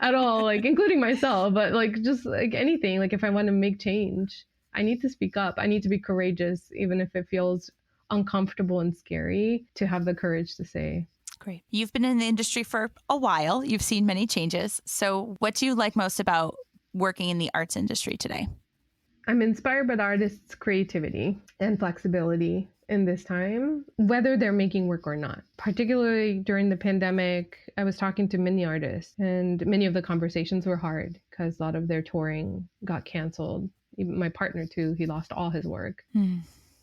at all, like including myself, but like just like anything, like if I want to make change, I need to speak up. I need to be courageous, even if it feels uncomfortable and scary, to have the courage to say. Great. You've been in the industry for a while. You've seen many changes. So what do you like most about working in the arts industry today? I'm inspired by the artists' creativity and flexibility in this time, whether they're making work or not. Particularly during the pandemic, I was talking to many artists, and many of the conversations were hard because a lot of their touring got canceled. Even my partner too, he lost all his work.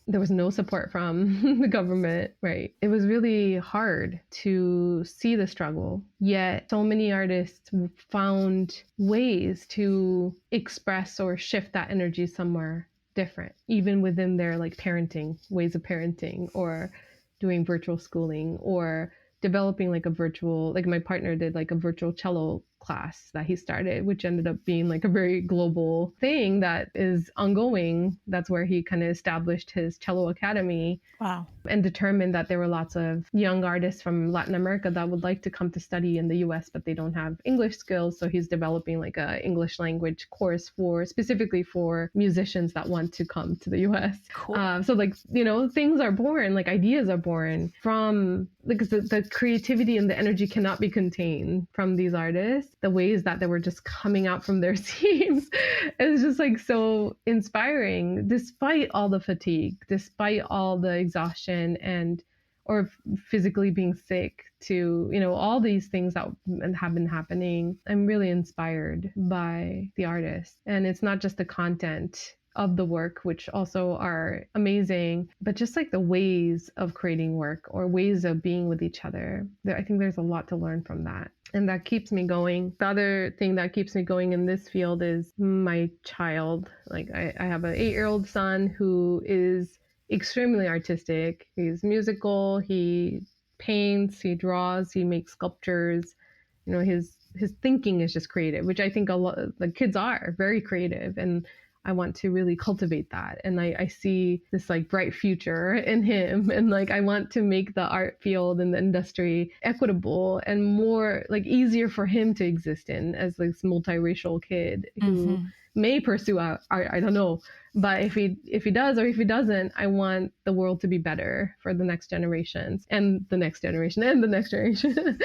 There was no support from the government, right? It was really hard to see the struggle. Yet so many artists found ways to express or shift that energy somewhere different, even within their like parenting, ways of parenting, or doing virtual schooling, or developing like a virtual, like my partner did like a virtual cello class that he started, which ended up being like a very global thing that is ongoing. That's where he kind of established his cello academy. Wow. And determined that there were lots of young artists from Latin America that would like to come to study in the US, but they don't have English skills. So he's developing like a English language course specifically for musicians that want to come to the US. Cool. So like, things are born, like ideas are born from, because the creativity and the energy cannot be contained from these artists. The ways that they were just coming out from their seams is just like so inspiring, despite all the fatigue, despite all the exhaustion or physically being sick, to all these things that have been happening. I'm really inspired by the artists, and it's not just the content of the work, which also are amazing, but just like the ways of creating work or ways of being with each other. I think there's a lot to learn from that. And that keeps me going. The other thing that keeps me going in this field is my child. Like I have an 8-year-old son who is extremely artistic. He's musical, he paints, he draws, he makes sculptures. His thinking is just creative, which I think a lot of the kids are very creative, and I want to really cultivate that. And I see this like bright future in him. And like, I want to make the art field and the industry equitable and more like easier for him to exist in as this multiracial kid who may pursue art. I don't know. But if he does, or if he doesn't, I want the world to be better for the next generations and the next generation and the next generation.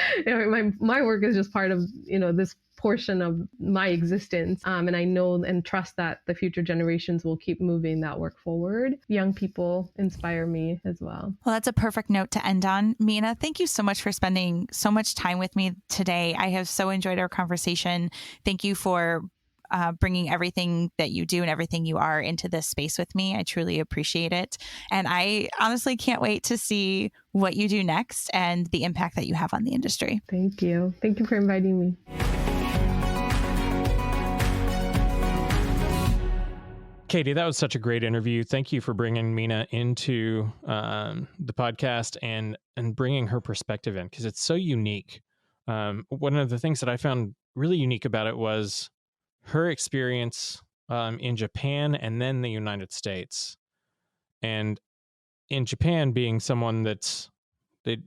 My work is just part of, this portion of my existence. And I know and trust that the future generations will keep moving that work forward. Young people inspire me as well. Well, that's a perfect note to end on. Meena, thank you so much for spending so much time with me today. I have so enjoyed our conversation. Thank you for bringing everything that you do and everything you are into this space with me. I truly appreciate it. And I honestly can't wait to see what you do next and the impact that you have on the industry. Thank you. Thank you for inviting me. Katie, that was such a great interview. Thank you for bringing Meena into the podcast and bringing her perspective in, because it's so unique. One of the things that I found really unique about it was her experience in Japan and then the United States. And in Japan, being someone they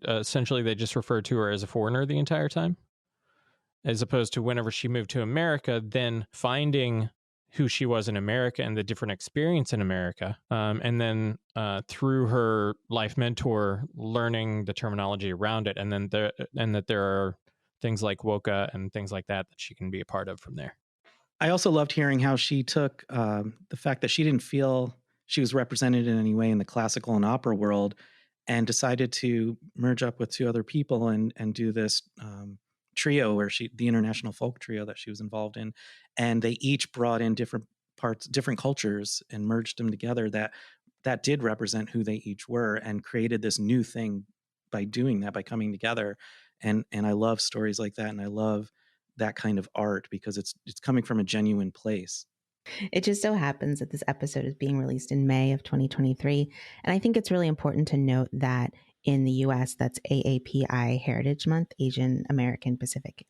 just referred to her as a foreigner the entire time, as opposed to whenever she moved to America, then finding who she was in America and the different experience in America. And then through her life mentor, learning the terminology around it. And then that there are things like woka and things like that she can be a part of from there. I also loved hearing how she took the fact that she didn't feel she was represented in any way in the classical and opera world, and decided to merge up with 2 other people and do this trio, where the international folk trio that she was involved in, and they each brought in different cultures and merged them together that did represent who they each were, and created this new thing by doing that, by coming together. And I love stories like that, and I love that kind of art because it's coming from a genuine place. It just so happens that this episode is being released in May of 2023. And I think it's really important to note that in the US, that's AAPI Heritage Month, Asian American Pacific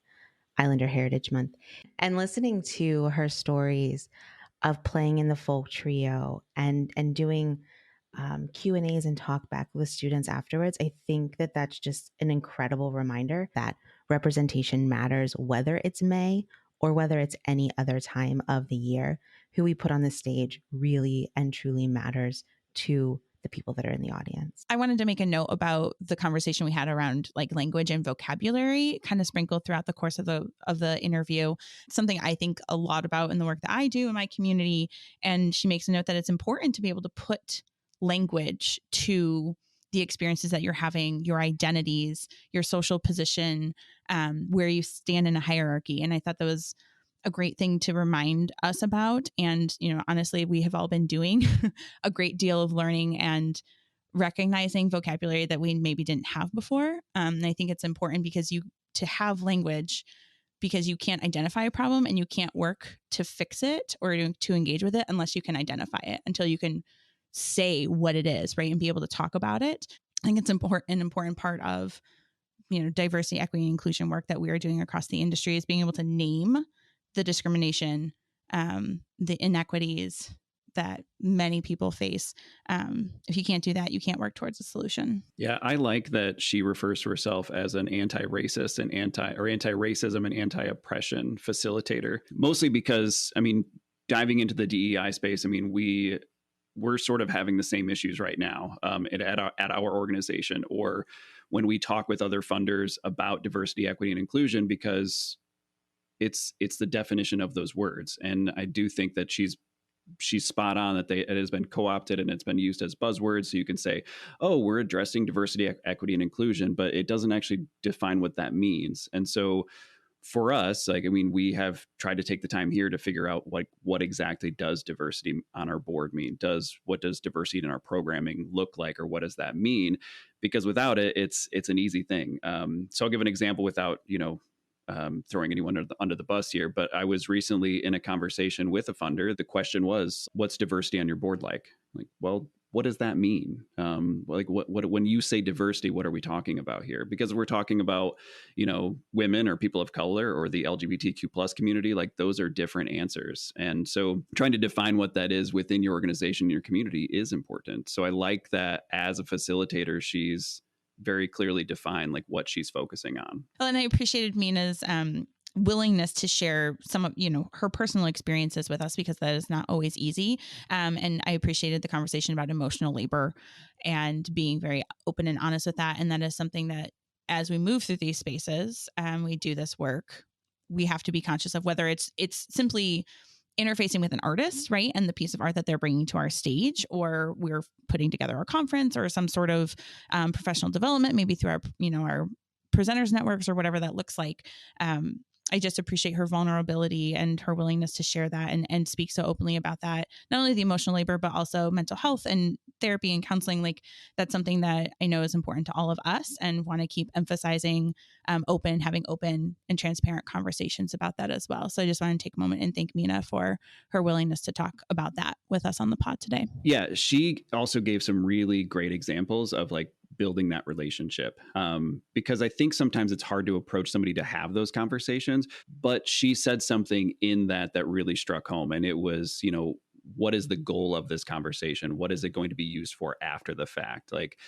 Islander Heritage Month. And listening to her stories of playing in the folk trio and doing Q&As and talk back with students afterwards, I think that that's just an incredible reminder that representation matters, whether it's May or whether it's any other time of the year. Who we put on the stage really and truly matters to the people that are in the audience. I wanted to make a note about the conversation we had around like language and vocabulary, kind of sprinkled throughout the course of the interview. Something I think a lot about in the work that I do in my community. And she makes a note that it's important to be able to put language to the experiences that you're having, your identities, your social position, where you stand in a hierarchy. And I thought that was a great thing to remind us about. And, you know, honestly, we have all been doing a great deal of learning and recognizing vocabulary that we maybe didn't have before. And I think it's important because to have language, because you can't identify a problem and you can't work to fix it or to engage with it unless you can identify it, until you can say what it is, right? And be able to talk about it. I think it's an important part of, you know, diversity, equity, and inclusion work that we are doing across the industry is being able to name the discrimination, the inequities that many people face. If you can't do that, you can't work towards a solution. Yeah, I like that she refers to herself as an anti-racist and anti-racism and anti-oppression facilitator, mostly because, I mean, diving into the DEI space, I mean, we're sort of having the same issues right now at our organization, or when we talk with other funders about diversity, equity, and inclusion, because it's the definition of those words. And I do think that she's spot on that it has been co-opted and it's been used as buzzwords. So you can say, oh, we're addressing diversity, equity, and inclusion, but it doesn't actually define what that means. And so for us, like, I mean, we have tried to take the time here to figure out what exactly does diversity on our board mean? What does diversity in our programming look like, or what does that mean? Because without it, it's an easy thing. So I'll give an example without, throwing anyone under the bus here, but I was recently in a conversation with a funder. The question was, what's diversity on your board like? Like, well, what does that mean? Like what when you say diversity, what are we talking about here? Because we're talking about, women or people of color or the LGBTQ plus community, like those are different answers. And so trying to define what that is within your organization, your community is important. So I like that as a facilitator, she's very clearly defined like what she's focusing on. Well, and I appreciated Meena's willingness to share some of, her personal experiences with us, because that is not always easy. And I appreciated the conversation about emotional labor and being very open and honest with that. And that is something that as we move through these spaces and we do this work, we have to be conscious of whether it's simply interfacing with an artist, right? And the piece of art that they're bringing to our stage, or we're putting together a conference or some sort of professional development, maybe through our presenters networks or whatever that looks like. I just appreciate her vulnerability and her willingness to share that and speak so openly about that. Not only the emotional labor, but also mental health and therapy and counseling. Like, that's something that I know is important to all of us, and want to keep emphasizing having open and transparent conversations about that as well. So I just want to take a moment and thank Meena for her willingness to talk about that with us on the pod today. Yeah, she also gave some really great examples of like building that relationship, because I think sometimes it's hard to approach somebody to have those conversations, but she said something in that really struck home. And it was, what is the goal of this conversation? What is it going to be used for after the fact? Like,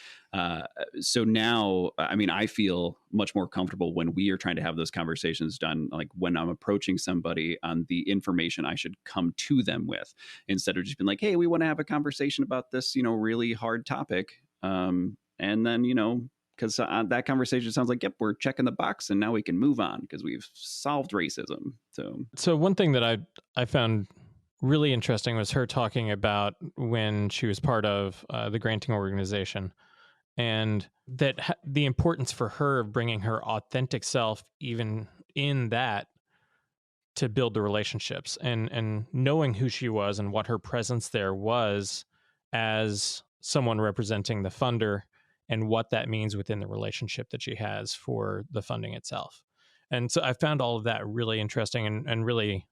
so now, I mean, I feel much more comfortable when we are trying to have those conversations done, like when I'm approaching somebody on the information I should come to them with, instead of just being like, hey, we want to have a conversation about this, really hard topic. And then, because that conversation sounds like, yep, we're checking the box and now we can move on because we've solved racism. So one thing that I found really interesting was her talking about when she was part of the granting organization, and that the importance for her of bringing her authentic self, even in that, to build the relationships, and knowing who she was and what her presence there was as someone representing the funder, and what that means within the relationship that she has for the funding itself. And so I found all of that really interesting and really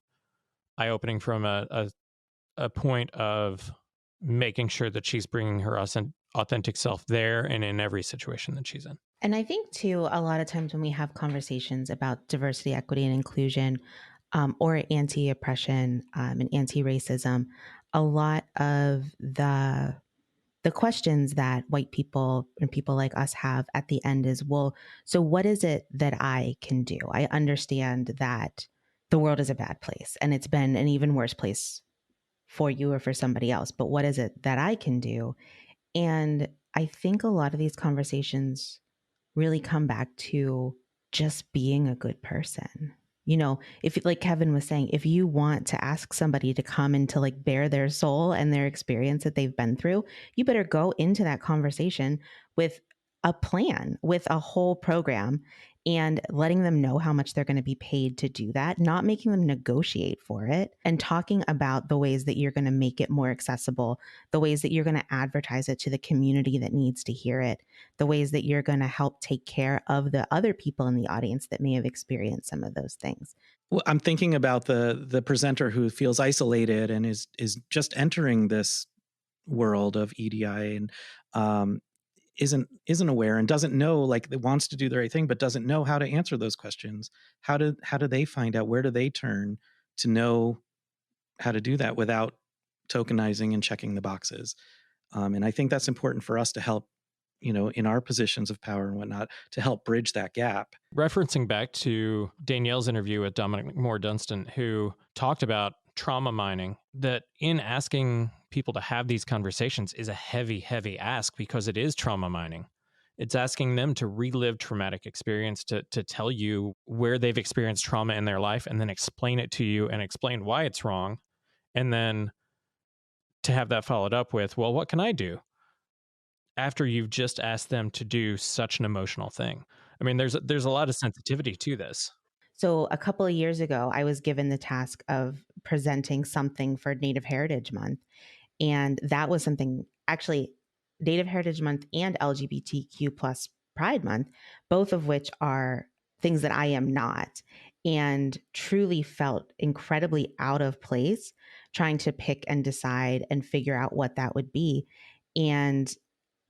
eye-opening from a point of making sure that she's bringing her authentic self there and in every situation that she's in. And I think, too, a lot of times when we have conversations about diversity, equity, and inclusion, or anti-oppression and anti-racism, a lot of the questions that white people and people like us have at the end is, well, so what is it that I can do? I understand that the world is a bad place and it's been an even worse place for you or for somebody else, but what is it that I can do? And I think a lot of these conversations really come back to just being a good person. You know, if like Kevin was saying, if you want to ask somebody to come and to like bare their soul and their experience that they've been through, you better go into that conversation with a plan, with a whole program, and letting them know how much they're going to be paid to do that, not making them negotiate for it, and talking about the ways that you're going to make it more accessible, the ways that you're going to advertise it to the community that needs to hear it, the ways that you're going to help take care of the other people in the audience that may have experienced some of those things. Well, I'm thinking about the presenter who feels isolated and is just entering this world of EDI and isn't aware and doesn't know, like, wants to do the right thing but doesn't know how to answer those questions. How do they find out? Where do they turn to know how to do that without tokenizing and checking the boxes? And I think that's important for us to help, in our positions of power and whatnot, to help bridge that gap. Referencing back to Danielle's interview with Dominic Moore Dunstan, who talked about trauma mining, that in asking people to have these conversations is a heavy, heavy ask because it is trauma mining. It's asking them to relive traumatic experience, to tell you where they've experienced trauma in their life and then explain it to you and explain why it's wrong. And then to have that followed up with, well, what can I do? After you've just asked them to do such an emotional thing. I mean, there's a lot of sensitivity to this. So a couple of years ago, I was given the task of presenting something for Native Heritage Month. And that was something, actually, Native Heritage Month and LGBTQ plus Pride Month, both of which are things that I am not, and truly felt incredibly out of place trying to pick and decide and figure out what that would be. And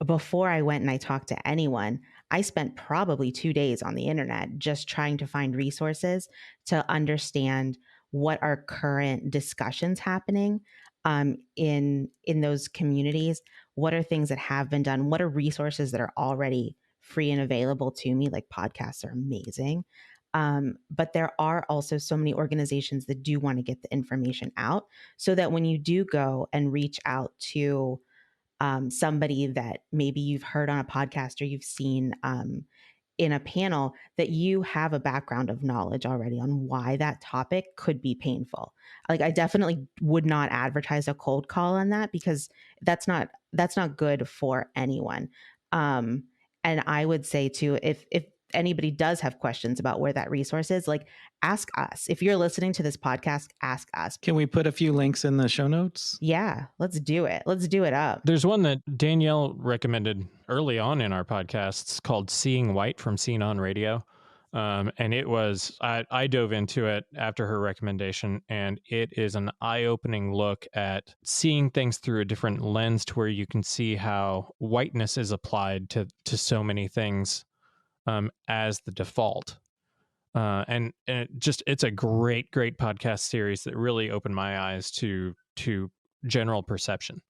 before I went and I talked to anyone, I spent probably 2 days on the internet just trying to find resources to understand what are current discussions happening in those communities. What are things that have been done? What are resources that are already free and available to me? Like podcasts are amazing. But there are also so many organizations that do want to get the information out so that when you do go and reach out to somebody that maybe you've heard on a podcast or you've seen in a panel, that you have a background of knowledge already on why that topic could be painful. Like, I definitely would not advertise a cold call on that because that's not good for anyone. And I would say too, if anybody does have questions about where that resource is, like, ask us. If you're listening to this podcast, ask us. Can we put a few links in the show notes? Yeah, let's do it. Let's do it up. There's one that Danielle recommended early on in our podcasts called Seeing White from Scene on Radio. And it was, I dove into it after her recommendation, and it is an eye-opening look at seeing things through a different lens to where you can see how whiteness is applied to so many things as the default. And it's a great podcast series that really opened my eyes to general perception.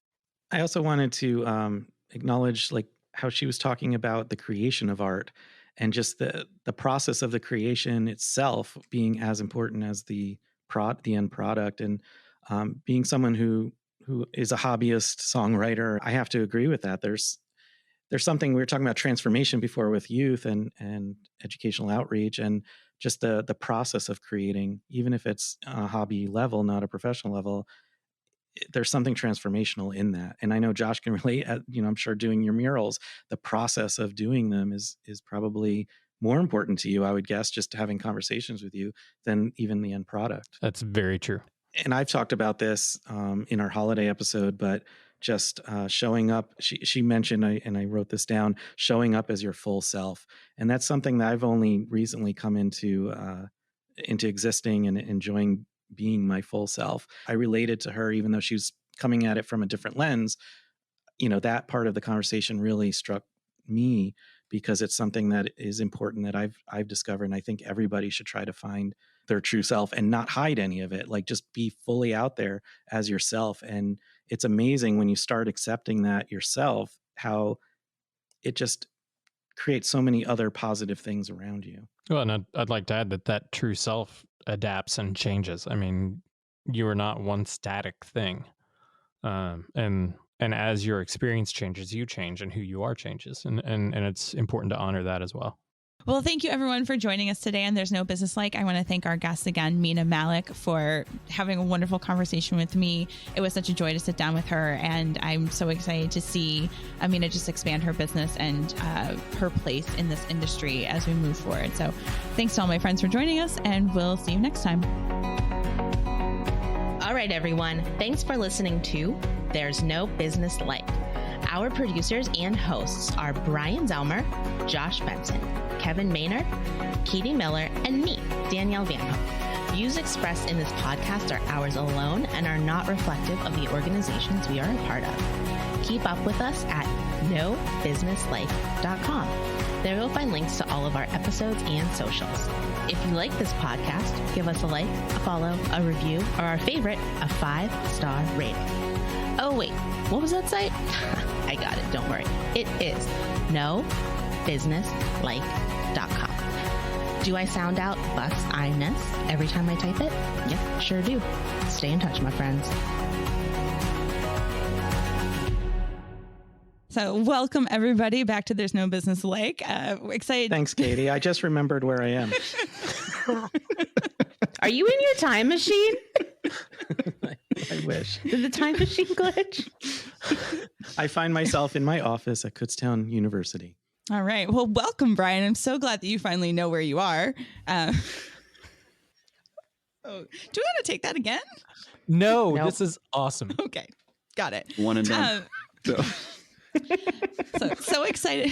I also wanted to acknowledge, like, how she was talking about the creation of art and just the process of the creation itself being as important as the end product. And being someone who is a hobbyist songwriter, I have to agree with that. There's something, we were talking about transformation before with youth and educational outreach, and just the process of creating, even if it's a hobby level, not a professional level, there's something transformational in that. And I know Josh can relate, I'm sure doing your murals, the process of doing them is probably more important to you, I would guess, just having conversations with you, than even the end product. That's very true. And I've talked about this in our holiday episode, but just showing up. She mentioned, and I wrote this down, showing up as your full self. And that's something that I've only recently come into existing and enjoying being my full self. I related to her, even though she was coming at it from a different lens. That part of the conversation really struck me because it's something that is important that I've discovered. And I think everybody should try to find their true self and not hide any of it. Like, just be fully out there as yourself. And it's amazing when you start accepting that yourself, how it just creates so many other positive things around you. Well, and I'd like to add that true self adapts and changes. I mean, you are not one static thing. And as your experience changes, you change, and who you are changes. And it's important to honor that as well. Well, thank you everyone for joining us today on There's No Business Like. I want to thank our guest again, Meena Malik, for having a wonderful conversation with me. It was such a joy to sit down with her, and I'm so excited to see Meena just expand her business and her place in this industry as we move forward. So thanks to all my friends for joining us, and we'll see you next time. All right, everyone. Thanks for listening to There's No Business Like. Our producers and hosts are Brian Zelmer, Josh Benson, Kevin Maynard, Katie Miller, and me, Danielle Van Hook. Views expressed in this podcast are ours alone and are not reflective of the organizations we are a part of. Keep up with us at nobusinesslike.com. There you'll find links to all of our episodes and socials. If you like this podcast, give us a like, a follow, a review, or our favorite, a 5-star rating. Oh, wait, what was that site? I got it, don't worry. It is nobusinesslike.com. Do I sound out bus-I-ness every time I type it? Yep, sure do. Stay in touch, my friends. So welcome everybody back to There's No Business Like. We're excited. Thanks, Katie. I just remembered where I am. Are you in your time machine? I wish. Did the time machine glitch? I find myself in my office at Kutztown University. All right. Well, welcome, Brian. I'm so glad that you finally know where you are. Do we want to take that again? No, Nope. This is awesome. Okay. Got it. One and done. So excited.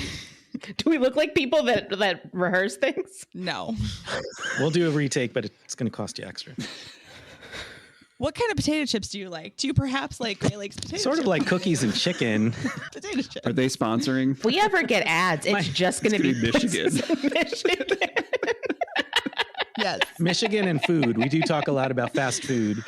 Do we look like people that rehearse things? No. We'll do a retake, but it's going to cost you extra. What kind of potato chips do you like? Do you perhaps like Great Lakes potato Sort chips? of like cookies and chicken. Potato chips. Are they sponsoring? If we ever get ads, it's just going to be Michigan. Michigan. Yes. Michigan and food. We do talk a lot about fast food.